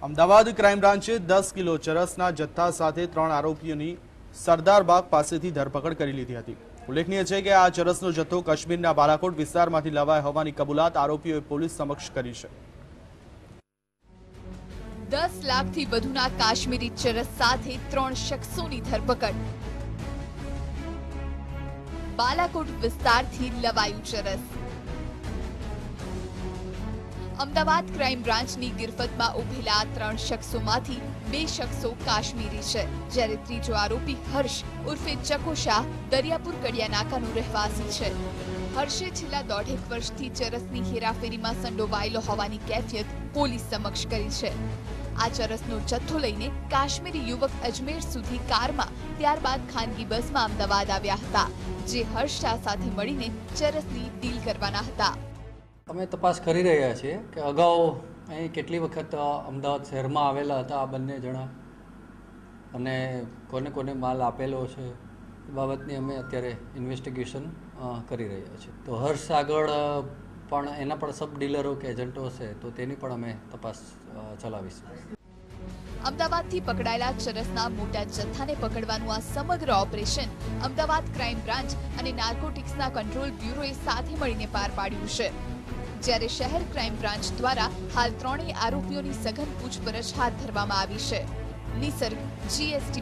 Ahmedabad crime બ્રાન્ચે 10 kilo ચરસના જથ્થા સાથે 3 આરોપીઓની સરદારબાગ પાસેથી ધરપકડ કરી લીધી હતી। ઉલ્લેખનીય છે કે આ ચરસનો જથ્થો કાશ્મીરના બાલાકોટ વિસ્તારમાંથી લવાયો હોવાની કબૂલાત આરોપીઓએ પોલીસ સમક્ષ કરી છે। 10 લાખથી વધુના કાશ્મીરી ચરસ સાથે 3 શખ્સોની ધરપકડ। બાલાકોટ વિસ્તારથી લવાયું ચરસ। અમદાવાદ ક્રાઇમ બ્રાન્ચની ગિરફતમાં ઉભેલા 3 શખ્સોમાંથી 2 શખ્સો કાશ્મીરી છે, જ્યારે ત્રીજો આરોપી હર્ષ ઉર્ફે ચકો શાહ દરિયાપુર કડિયા નાકાનો રહેવાસી છે। હર્ષે છેલ્લા 1.5 વર્ષથી ચરસની હેરાફેરીમાં સંડોવાયેલો હોવાની કેફિયત પોલીસ સમક્ષ કરી છે। આ ચરસનો જથ્થો લઈને કાશ્મીરી યુવક અજમેર સુધી કારમાં, ત્યારબાદ ખાનગી બસમાં અમદાવાદ આવ્યા હતા, જે હર્ષ શાહ સાથે મળીને ચરસની ડીલ કરવાના હતા। અમે તપાસ કરી રહ્યા છીએ કે અગાઉ અહીં કેટલી વખત અમદાવાદ શહેરમાં આવેલા હતા આ બંને જણા અને કોને કોને માલ આપેલો છે એ બાબતની અમે અત્યારે ઇન્વેસ્ટિગેશન કરી રહ્યા છીએ। તો હર્ષ આગળ પણ એના પણ સબ ડીલરો કે એજન્ટો હશે તો તેની પણ અમે તપાસ ચલાવીશું। અમદાવાદથી પકડાયેલા ચરસના મોટા જથ્થાને પકડવાનું આ સમગ્ર ઓપરેશન અમદાવાદ ક્રાઇમ બ્રાન્ચ અને નાર્કોટિક્સના કંટ્રોલ બ્યુરોએ સાથે મળીને પાર પાડ્યું છે, જ્યારે શહેર ક્રાઇમ બ્રાન્ચ દ્વારા હાલ 3 આરોપીઓની સઘન પૂછપરછ હાથ ધરવામાં આવી છે। નિસર્ગ, GST